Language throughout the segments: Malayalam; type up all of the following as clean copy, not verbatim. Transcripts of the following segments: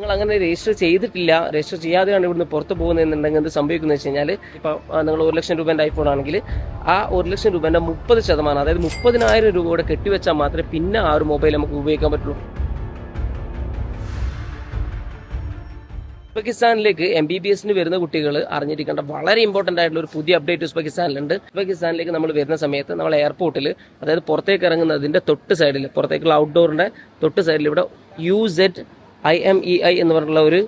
നിങ്ങൾ അങ്ങനെ രജിസ്റ്റർ ചെയ്തിട്ടില്ല, രജിസ്റ്റർ ചെയ്യാതെയാണ് ഇവിടുന്ന് പുറത്ത് പോകുന്നതെന്നുണ്ടെങ്കിൽ എന്ത് സംഭവിക്കുന്നത് വെച്ച് കഴിഞ്ഞാൽ, ഇപ്പോൾ നിങ്ങൾ 1 ലക്ഷം രൂപേൻ്റെ ഐഫോൺ ആണെങ്കിൽ ആ 1 ലക്ഷം രൂപേൻ്റെ 30%, അതായത് 30,000 രൂപ കൂടെ കെട്ടിവെച്ചാൽ മാത്രമേ പിന്നെ ആ ഒരു മൊബൈൽ നമുക്ക് ഉപയോഗിക്കാൻ പറ്റുള്ളൂ. ഉസ്ബെക്കിസ്ഥാനിലേക്ക് MBBS വരുന്ന കുട്ടികൾ അറിഞ്ഞിരിക്കേണ്ട വളരെ ഇമ്പോർട്ടൻ്റ് ആയിട്ടുള്ള ഒരു പുതിയ അപ്ഡേറ്റ് ഉസ്ബെക്കിസ്ഥാനിലുണ്ട്. ഉസ്ബെക്കിസ്ഥാനിലേക്ക് നമ്മൾ വരുന്ന സമയത്ത് നമ്മൾ എയർപോർട്ടിൽ, അതായത് പുറത്തേക്ക് ഇറങ്ങുന്നതിൻ്റെ തൊട്ട് സൈഡിൽ, പുറത്തേക്കുള്ള ഔട്ട്ഡോറിൻ്റെ തൊട്ട് സൈഡിൽ ഇവിടെ UZIMEI എന്ന് പറഞ്ഞുള്ള ഒരു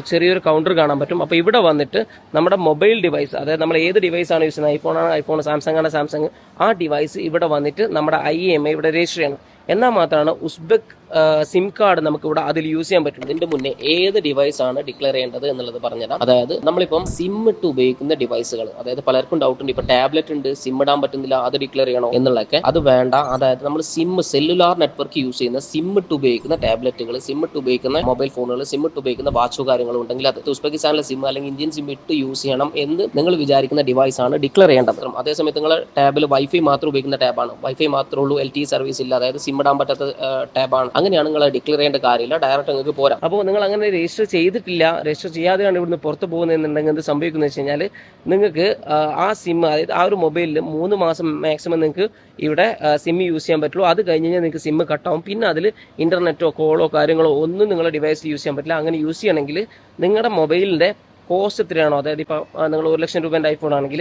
ചെറിയൊരു കൗണ്ടർ കാണാൻ പറ്റും. അപ്പോൾ ഇവിടെ വന്നിട്ട് നമ്മുടെ മൊബൈൽ ഡിവൈസ്, അതായത് നമ്മൾ ഏത് ഡിവൈസാണ് യൂസ് ചെയ്യുന്നത്, ഐഫോൺ ആണ് ഐഫോൺ, സാംസങ് ആണ് സാംസങ്, ആ ഡിവൈസ് ഇവിടെ വന്നിട്ട് നമ്മുടെ IMEI ഇവിടെ രജിസ്റ്റർ ചെയ്യണം. എന്നാൽ മാത്രമാണ് ഉസ്ബെക് സിം കാർഡ് നമുക്ക് ഇവിടെ അതിൽ യൂസ് ചെയ്യാൻ പറ്റും. ഇതിന്റെ മുന്നേ ഏത് ഡിവൈസ് ആണ് ഡിക്ലെയർ ചെയ്യേണ്ടത് എന്നുള്ളത് പറഞ്ഞുതരാം. അതായത് നമ്മളിപ്പം സിം ഇട്ട് ഉപയോഗിക്കുന്ന ഡിവൈസുകൾ, അതായത് പലർക്കും ഡൗട്ട് ഉണ്ട്, ഇപ്പൊ ടാബ്ലറ്റ് ഉണ്ട്, സിം ഇടാൻ പറ്റുന്നില്ല, അത് ഡിക്ലെയർ ചെയ്യണോ എന്നുള്ളതൊക്കെ. അത് വേണ്ട. അതായത് നമ്മൾ സെല്ലുലാർ നെറ്റ്വർക്ക് യൂസ് ചെയ്യുന്ന സിം ഇട്ട് ഉപയോഗിക്കുന്ന ടാബ്ലറ്റുകൾ, സിം ഇട്ട് ഉപയോഗിക്കുന്ന മൊബൈൽ ഫോണുകൾ, സിം ഇട്ട് ഉപയോഗിക്കുന്ന വാച്ചോ കാര്യങ്ങളും ഉണ്ടെങ്കിൽ അത് ഉസ്ബെക്കിസ്ഥാനിലെ സിം അല്ലെങ്കിൽ ഇന്ത്യൻ സിം ഇട്ട് യൂസ് ചെയ്യണം എന്ന് നിങ്ങൾ വിചാരിക്കുന്ന ഡിവൈസ് ആണ് ഡിക്ലെയർ ചെയ്യേണ്ടത്. അതേസമയത്ത് നിങ്ങൾ ടാബിൽ വൈഫൈ മാത്രം ഉപയോഗിക്കുന്ന ടാബാണ്, വൈഫൈ മാത്രമേ ഉള്ളൂ, LTE സർവീസ് ഇല്ല, അതായത് സിം ഇടാൻ പറ്റാത്ത ടാബാണ്, അങ്ങനെയാണ് നിങ്ങൾ ഡിക്ലെയർ ചെയ്യേണ്ട കാര്യമില്ല, ഡയറക്റ്റ് നിങ്ങൾക്ക് പോരാ. അപ്പോൾ നിങ്ങൾ അങ്ങനെ രജിസ്റ്റർ ചെയ്തിട്ടില്ല, രജിസ്റ്റർ ചെയ്യാതെയാണ് ഇവിടുന്ന് പുറത്ത് പോകുന്നതെന്നുണ്ടെങ്കിൽ എന്ത് സംഭവിക്കുന്നത് വെച്ച് കഴിഞ്ഞാൽ, നിങ്ങൾക്ക് ആ സിം, അതായത് ആ ഒരു മൊബൈലിൽ 3 മാസം മാക്സിമം നിങ്ങൾക്ക് ഇവിടെ സിം യൂസ് ചെയ്യാൻ പറ്റുള്ളൂ. അത് കഴിഞ്ഞ് കഴിഞ്ഞാൽ നിങ്ങൾക്ക് സിം കട്ടാവും. പിന്നെ അതിൽ ഇന്റർനെറ്റോ കോളോ കാര്യങ്ങളോ ഒന്നും നിങ്ങളുടെ ഡിവൈസ് യൂസ് ചെയ്യാൻ പറ്റില്ല. അങ്ങനെ യൂസ് ചെയ്യണമെങ്കിൽ നിങ്ങളുടെ മൊബൈലിൻ്റെ കോസ്റ്റ് എത്രയാണോ, അതായത് ഇപ്പോൾ നിങ്ങൾ 1 ലക്ഷം രൂപേൻ്റെ ഐഫോൺ ആണെങ്കിൽ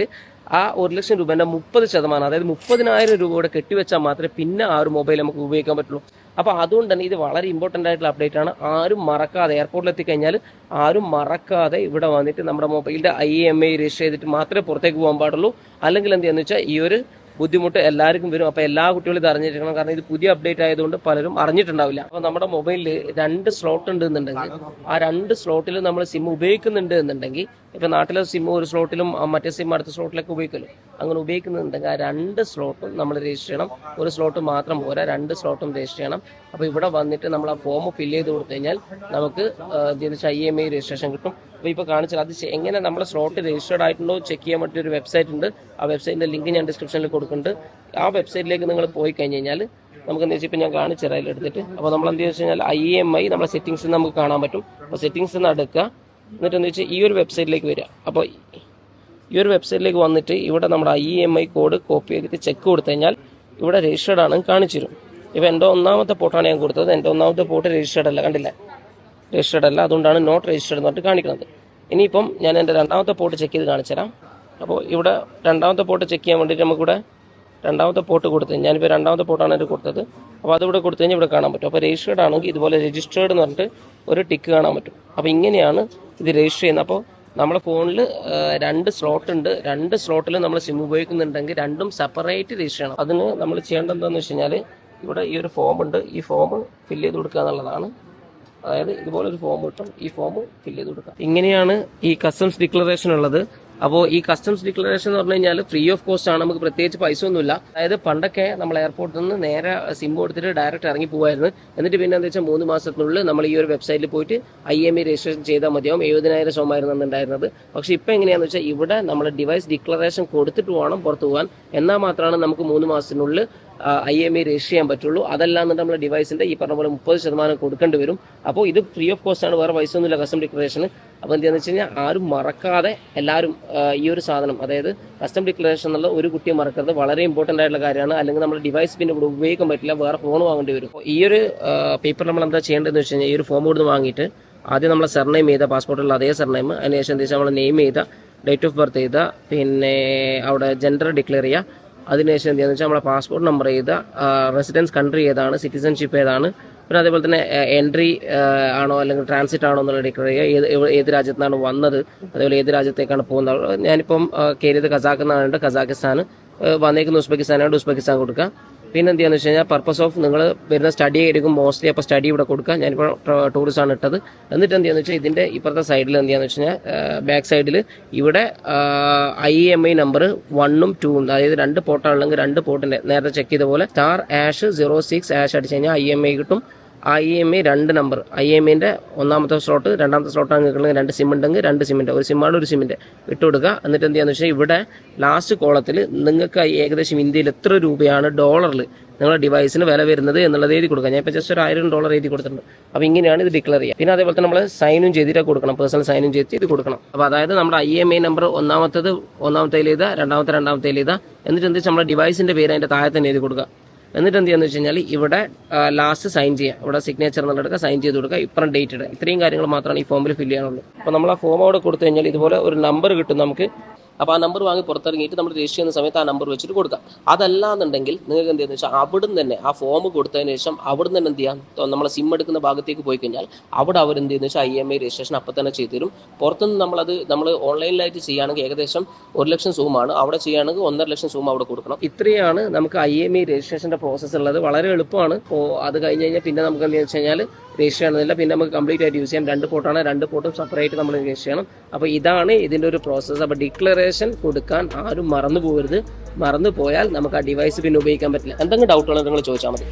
ആ 1 ലക്ഷം രൂപേൻ്റെ 30%, അതായത് 30,000 രൂപ കൂടെ കെട്ടിവെച്ചാൽ മാത്രമേ പിന്നെ ആ ഒരു മൊബൈൽ നമുക്ക് ഉപയോഗിക്കാൻ പറ്റുള്ളൂ. അപ്പോൾ അതുകൊണ്ട് തന്നെ ഇത് വളരെ ഇമ്പോർട്ടൻ്റ് ആയിട്ടുള്ള അപ്ഡേറ്റ് ആണ്. ആരും മറക്കാതെ, എയർപോർട്ടിൽ എത്തിക്കഴിഞ്ഞാൽ ആരും മറക്കാതെ ഇവിടെ വന്നിട്ട് നമ്മുടെ മൊബൈലിൻ്റെ IMEI രജിസ്റ്റർ ചെയ്തിട്ട് മാത്രമേ പുറത്തേക്ക് പോകാൻ പാടുള്ളൂ. അല്ലെങ്കിൽ എന്താണെന്ന് വെച്ചാൽ ഈ ഒരു ബുദ്ധിമുട്ട് എല്ലാവർക്കും വരും. അപ്പോൾ എല്ലാ കുട്ടികളും ഇത് അറിഞ്ഞിരിക്കണം. കാരണം ഇത് പുതിയ അപ്ഡേറ്റ് ആയതുകൊണ്ട് പലരും അറിഞ്ഞിട്ടുണ്ടാവില്ല. അപ്പോൾ നമ്മുടെ മൊബൈലിൽ 2 സ്ലോട്ട് ഉണ്ട് എന്നുണ്ടെങ്കിൽ, ആ 2 സ്ലോട്ടിൽ നമ്മൾ സിം ഉപയോഗിക്കുന്നുണ്ട് എന്നുണ്ടെങ്കിൽ, ഇപ്പോൾ നാട്ടിലെ സിം ഒരു സ്ലോട്ടിലും മറ്റേ സിം അടുത്ത സ്ലോട്ടിലൊക്കെ ഉപയോഗിക്കുമല്ലോ, അങ്ങനെ ഉപയോഗിക്കുന്നുണ്ടെങ്കിൽ ആ 2 സ്ലോട്ടും നമ്മൾ രജിസ്റ്റർ ചെയ്യണം. ഒരു സ്ലോട്ട് മാത്രം പോരാ, 2 സ്ലോട്ടും രജിസ്റ്റർ ചെയ്യണം. അപ്പോൾ ഇവിടെ വന്നിട്ട് നമ്മൾ ആ ഫോം ഫില്ല് ചെയ്ത് കൊടുത്തു കഴിഞ്ഞാൽ നമുക്ക് IMEI രജിസ്ട്രേഷൻ കിട്ടും. അപ്പോൾ ഇപ്പോൾ കാണിച്ചാൽ അത് എങ്ങനെ നമ്മുടെ സ്ലോട്ട് രജിസ്റ്റേർഡ് ആയിട്ടുണ്ടോ ചെക്ക് ചെയ്യാൻ പറ്റിയൊരു വെബ്സൈറ്റ് ഉണ്ട്. ആ വെബ്സൈറ്റിൻ്റെ ലിങ്ക് ഞാൻ ഡിസ്ക്രിപ്ഷനിൽ കൊടുക്കുന്നുണ്ട്. ആ വെബ്സൈറ്റിലേക്ക് നിങ്ങൾ പോയി കഴിഞ്ഞ് കഴിഞ്ഞാൽ നമുക്ക് എന്താ വെച്ചാൽ ഇപ്പോൾ ഞാൻ കാണിച്ചു തരാം എടുത്തിട്ട്. അപ്പോൾ നമ്മൾ എന്താ വെച്ച് കഴിഞ്ഞാൽ IMEI നമ്മുടെ സെറ്റിംഗ്സിൽ നമുക്ക് കാണാൻ പറ്റും. അപ്പോൾ സെറ്റിംഗ്സിൽ നിന്ന് എടുക്കുക, എന്നിട്ട് എന്താ വെച്ചാൽ ഈ ഒരു വെബ്സൈറ്റിലേക്ക് വരിക. അപ്പോൾ ഈ ഒരു വെബ്സൈറ്റിലേക്ക് വന്നിട്ട് ഇവിടെ നമ്മുടെ IMEI കോഡ് കോപ്പി ചെയ്തിട്ട് ചെക്ക് കൊടുത്തു കഴിഞ്ഞാൽ ഇവിടെ രജിസ്റ്റേർഡ് ആണ് കാണിച്ചു തരും. ഇപ്പോൾ എൻ്റെ 1ാമത്തെ പോർട്ടാണ് ഞാൻ കൊടുത്തത്. എൻ്റെ 1ാമത്തെ പോർട്ട് രജിസ്റ്റേർഡ് അല്ല, കണ്ടില്ലേ, രജിസ്റ്റേർഡ് അല്ല, അതുകൊണ്ടാണ് നോട്ട് രജിസ്റ്റേർഡ് എന്ന് പറഞ്ഞിട്ട് കാണിക്കുന്നത്. ഇനിയിപ്പം ഞാൻ എൻ്റെ 2ാമത്തെ പോർട്ട് ചെക്ക് ചെയ്ത് കാണിച്ചു തരാം. അപ്പോൾ ഇവിടെ 2ാമത്തെ പോർട്ട് ചെക്ക് ചെയ്യാൻ വേണ്ടിയിട്ട് നമുക്കിവിടെ 2ാമത്തെ പോർട്ട് കൊടുത്ത്, ഞാനിപ്പോൾ 2ാമത്തെ പോർട്ടാണ് എൻ്റെ കൊടുത്തത്. അപ്പോൾ അതിവിടെ കൊടുത്തു കഴിഞ്ഞാൽ ഇവിടെ കാണാൻ പറ്റും. അപ്പോൾ രജിസ്റ്റേർഡ് ആണെങ്കിൽ ഇതുപോലെ രജിസ്റ്റേർഡ് എന്ന് പറഞ്ഞിട്ട് ഒരു ടിക്ക് കാണാൻ പറ്റും. അപ്പോൾ ഇങ്ങനെയാണ് ഇത് രജിസ്റ്റർ ചെയ്യുന്നത്. അപ്പോൾ നമ്മുടെ ഫോണിൽ 2 സ്ലോട്ട് ഉണ്ട്. 2 സ്ലോട്ടിൽ നമ്മൾ സിം ഉപയോഗിക്കുന്നുണ്ടെങ്കിൽ 2ഉം സെപ്പറേറ്റ് രജിസ്റ്റർ ചെയ്യണം. അതിന് നമ്മൾ ചെയ്യേണ്ടത് എന്താണെന്ന് വെച്ച് കഴിഞ്ഞാൽ, ഇവിടെ ഈ ഒരു ഫോം ഉണ്ട്, ഈ ഫോം ഫില്ല് ചെയ്ത് കൊടുക്കുക എന്നുള്ളതാണ്. അതായത് ഇതുപോലെ ഒരു ഫോം കിട്ടും, ഈ ഫോം ഫില്ല് ചെയ്ത് കൊടുക്കുക. ഇങ്ങനെയാണ് ഈ കസ്റ്റംസ് ഡിക്ലറേഷൻ ഉള്ളത്. അപ്പോൾ ഈ കസ്റ്റംസ് ഡിക്ലറേഷൻ എന്ന് പറഞ്ഞു കഴിഞ്ഞാൽ ഫ്രീ ഓഫ് കോസ്റ്റ് ആണ്, നമുക്ക് പ്രത്യേകിച്ച് പൈസ ഒന്നുമില്ല. അതായത് പണ്ടൊക്കെ നമ്മൾ എയർപോർട്ടിൽ നിന്ന് നേരെ സിം കൊടുത്തിട്ട് ഡയറക്റ്റ് ഇറങ്ങി പോകുമായിരുന്നു. എന്നിട്ട് പിന്നെ എന്താ വെച്ചാൽ 3 മാസത്തിനുള്ളിൽ നമ്മൾ ഈ ഒരു വെബ്സൈറ്റിൽ പോയിട്ട് IMEI രജിസ്ട്രേഷൻ ചെയ്താൽ മതിയാവും. 70,000 സോമായിരുന്നു അന്നുണ്ടായിരുന്നത്. പക്ഷേ ഇപ്പോൾ എങ്ങനെയാണെന്ന് വെച്ചാൽ ഇവിടെ നമ്മൾ ഡിവൈസ് ഡിക്ലറേഷൻ കൊടുത്തിട്ട് വേണം പുറത്ത് പോകാൻ. എന്നാൽ മാത്രമാണ് നമുക്ക് 3 മാസത്തിനുള്ളിൽ IMEI രജിസ്റ്റർ ചെയ്യാൻ പറ്റുള്ളൂ. അതല്ലാന്നിട്ട് നമ്മൾ ഡിവൈസിൻ്റെ ഈ പറഞ്ഞ പോലെ 30% കൊടുക്കേണ്ടി വരും. അപ്പോൾ ഇത് ഫ്രീ ഓഫ് കോസ്റ്റ് ആണ്, വേറെ പൈസ ഒന്നുമില്ല കസ്റ്റം ഡിക്ലറേഷൻ. അപ്പോൾ എന്താണെന്ന് വെച്ച് കഴിഞ്ഞാൽ ആരും മറക്കാതെ എല്ലാവരും ഈ ഒരു സാധനം, അതായത് കസ്റ്റം ഡിക്ലറേഷൻ എന്നുള്ള ഒരു കുട്ടിയെ മറക്കരുത്. വളരെ ഇമ്പോർട്ടൻ്റ് ആയിട്ടുള്ള കാര്യമാണ്. അല്ലെങ്കിൽ നമ്മുടെ ഡിവൈസ് പിന്നെ ഇവിടെ ഉപയോഗിക്കാൻ പറ്റില്ല, വേറെ ഫോൺ വാങ്ങേണ്ടി വരും. ഈ ഒരു പേപ്പർ നമ്മൾ എന്താ ചെയ്യേണ്ടതെന്ന് വെച്ച് കഴിഞ്ഞാൽ, ഈ ഒരു ഫോം കൊടുത്ത് വാങ്ങിയിട്ട് ആദ്യം നമ്മളെ സർനെയിം ചെയ്ത, പാസ്പോർട്ടിലുള്ള അതേ സർനെയിം, അതിനുശേഷം എന്താ വെച്ചാൽ നമ്മൾ നെയിം ചെയ്ത, ഡേറ്റ് ഓഫ് ബർത്ത് ചെയ്ത, പിന്നെ അവിടെ ജെൻഡർ ഡിക്ലെയർ ചെയ്യുക. അതിനുശേഷം എന്താണെന്ന് വെച്ചാൽ നമ്മളെ പാസ്പോർട്ട് നമ്പർ ചെയ്ത, റെസിഡൻസ് കൺട്രി ഏതാണ്, സിറ്റിസൺഷിപ്പ് ഏതാണ്, പിന്നെ അതേപോലെ തന്നെ എൻട്രി ആണോ അല്ലെങ്കിൽ ട്രാൻസിറ്റ് ആണോ എന്നുള്ള ഡിക്ലെയർ ചെയ്യുക. ഏത് രാജ്യത്താണ് വന്നത്, അതേപോലെ ഏത് രാജ്യത്തേക്കാണ് പോകുന്നത്. ഞാനിപ്പം കയറിയത് കസാഖ് എന്നാണ്, കസാഖിസ്ഥാൻ, വന്നേക്കുന്ന ഉസ്ബെക്കിസ്ഥാനാണ്, ഉസ്ബെക്കിസ്ഥാൻ കൊടുക്കുക. പിന്നെ എന്ത് ചെയ്യാന്ന് വെച്ച് കഴിഞ്ഞാൽ, പർപ്പസ് ഓഫ് നിങ്ങൾ വരുന്ന സ്റ്റഡി ആയിരിക്കും മോസ്റ്റ്ലി, അപ്പോൾ സ്റ്റഡി ഇവിടെ കൊടുക്കുക. ഞാനിപ്പോൾ ടൂറിസ്റ്റ് ആണ് ഇട്ടത്. എന്നിട്ട് എന്ത് ചെയ്യാന്ന് വെച്ചാൽ ഇതിൻ്റെ ഇപ്പുറത്തെ സൈഡിൽ എന്ത് ചെയ്യാന്ന് വെച്ച് കഴിഞ്ഞാൽ, ബാക്ക് സൈഡിൽ ഇവിടെ IMEI നമ്പർ 1ഉം 2ഉം, അതായത് 2 പോർട്ടാണെങ്കിൽ 2 പോർട്ടിൻ്റെ നേരത്തെ ചെക്ക് ചെയ്ത പോലെ *#06# അടിച്ച് കഴിഞ്ഞാൽ IMEI കിട്ടും. IMEI 2 നമ്പർ, IMEIൻ്റെ 1ാമത്തെ സ്ലോട്ട് 2ാമത്തെ സ്ലോട്ടാണ് നിൽക്കുന്നത്. 2 സിം ഉണ്ടെങ്കിൽ 2 സിമ്മിൻ്റെ, ഒരു സിമ്മാണ് ഒരു സിമ്മിൻ്റെ ഇട്ട് കൊടുക്കുക. എന്നിട്ട് എന്ത് ചെയ്യാന്ന് വെച്ചാൽ ഇവിടെ ലാസ്റ്റ് കോളത്തിൽ നിങ്ങൾക്ക് ഏകദേശം ഇന്ത്യയിൽ എത്ര രൂപയാണ് ഡോളറിൽ നിങ്ങളുടെ ഡിവൈസിന് വില വരുന്നത് എന്നുള്ളത് എഴുതി കൊടുക്കുക. ഞാൻ ഇപ്പോൾ ജസ്റ്റ് ഒരു $1000 എഴുതി കൊടുത്തിട്ടുണ്ട്. അപ്പോൾ ഇങ്ങനെയാണ് ഇത് ഡിക്ലെയർ ചെയ്യുക. പിന്നെ അതേപോലെ തന്നെ നമ്മൾ സൈനും ചെയ്തിട്ട് കൊടുക്കണം, പേഴ്സണൽ സൈനും ചെയ്ത് ഇത് കൊടുക്കണം. അപ്പോൾ അതായത് നമ്മുടെ IMEI നമ്പർ ഒന്നാമത്തേൽ എഴുതുക, രണ്ടാമത്തേൽ എഴുതുക, എന്നിട്ട് എന്ത് വെച്ചാൽ നമ്മുടെ ഡിവൈസിൻ്റെ പേര് അതിൻ്റെ താഴെ തന്നെ എഴുതി കൊടുക്കുക. എന്നിട്ട് എന്ത് ചെയ്യാന്ന് വെച്ച് കഴിഞ്ഞാൽ ഇവിടെ ലാസ്റ്റ് സൈൻ ചെയ്യുക, ഇവിടെ സിഗ്നേച്ചർ എന്നുള്ളെടുക്കുക, സൈൻ ചെയ്ത് കൊടുക്കുക, ഇപ്പുറം ഡേറ്റ് ഇടുക. ഇത്രയും കാര്യങ്ങൾ മാത്രമാണ് ഈ ഫോമിൽ ഫില്ല് ചെയ്യാനുള്ളൂ. അപ്പോൾ നമ്മൾ ആ ഫോം അവിടെ കൊടുത്തു കഴിഞ്ഞാൽ ഇതുപോലെ ഒരു നമ്പർ കിട്ടും നമുക്ക്. അപ്പോൾ ആ നമ്പർ വാങ്ങി പുറത്തിറങ്ങിയിട്ട് നമ്മൾ രജിസ്റ്റർ ചെയ്യുന്ന സമയത്ത് ആ നമ്പർ വെച്ചിട്ട് കൊടുക്കാം. അതല്ലാന്നുണ്ടെങ്കിൽ നിങ്ങൾക്ക് എന്ത് ചെയ്യുന്നത് വെച്ചാൽ അവിടുന്ന് തന്നെ ആ ഫോം കൊടുത്തതിന് ശേഷം അവിടുന്ന് തന്നെ എന്ത് ചെയ്യാം, നമ്മളെ സിം എടുക്കുന്ന ഭാഗത്തേക്ക് പോയി കഴിഞ്ഞാൽ അവിടെ അവർ എന്ത് ചെയ്യുന്നത് വെച്ചാൽ IMEI രജിസ്ട്രേഷൻ അപ്പം തന്നെ ചെയ്തു തരും. പുറത്തുനിന്ന് നമ്മൾ ഓൺലൈനിലായിട്ട് ചെയ്യുകയാണെങ്കിൽ ഏകദേശം 1 ലക്ഷം സൂമാണ്, അവിടെ ചെയ്യുകയാണെങ്കിൽ 1.5 ലക്ഷം സൂം അവിടെ കൊടുക്കണം. ഇത്രയാണ് നമുക്ക് IMEI രജിസ്ട്രേഷൻ്റെ പ്രോസസ്സ് ഉള്ളത്. വളരെ എളുപ്പമാണ്. അപ്പോൾ അത് കഴിഞ്ഞ് കഴിഞ്ഞാൽ പിന്നെ നമുക്ക് എന്താണെന്ന് വെച്ച് കഴിഞ്ഞാൽ രജിസ്റ്റർ ചെയ്യണമെന്നില്ല, പിന്നെ നമുക്ക് കംപ്ലീറ്റ് ആയിട്ട് യൂസ് ചെയ്യാം. 2 പോർട്ടാണ്, 2 പോർട്ടും സെപ്പറേറ്റ് നമ്മൾ രജിസ്റ്റർ ചെയ്യണം. അപ്പോൾ ഇതാണ് ഇതിൻ്റെ ഒരു പ്രോസസ്സ്. അപ്പോൾ ഡിക്ലറേഷൻ കൊടുക്കാൻ ആരും മറന്നു പോകരുത്. മറന്നു പോയാൽ നമുക്ക് ആ ഡിവൈസ് പിന്നെ ഉപയോഗിക്കാൻ പറ്റില്ല. എന്തെങ്കിലും ഡൗട്ടുകൾ നിങ്ങൾ ചോദിച്ചാൽ മതി.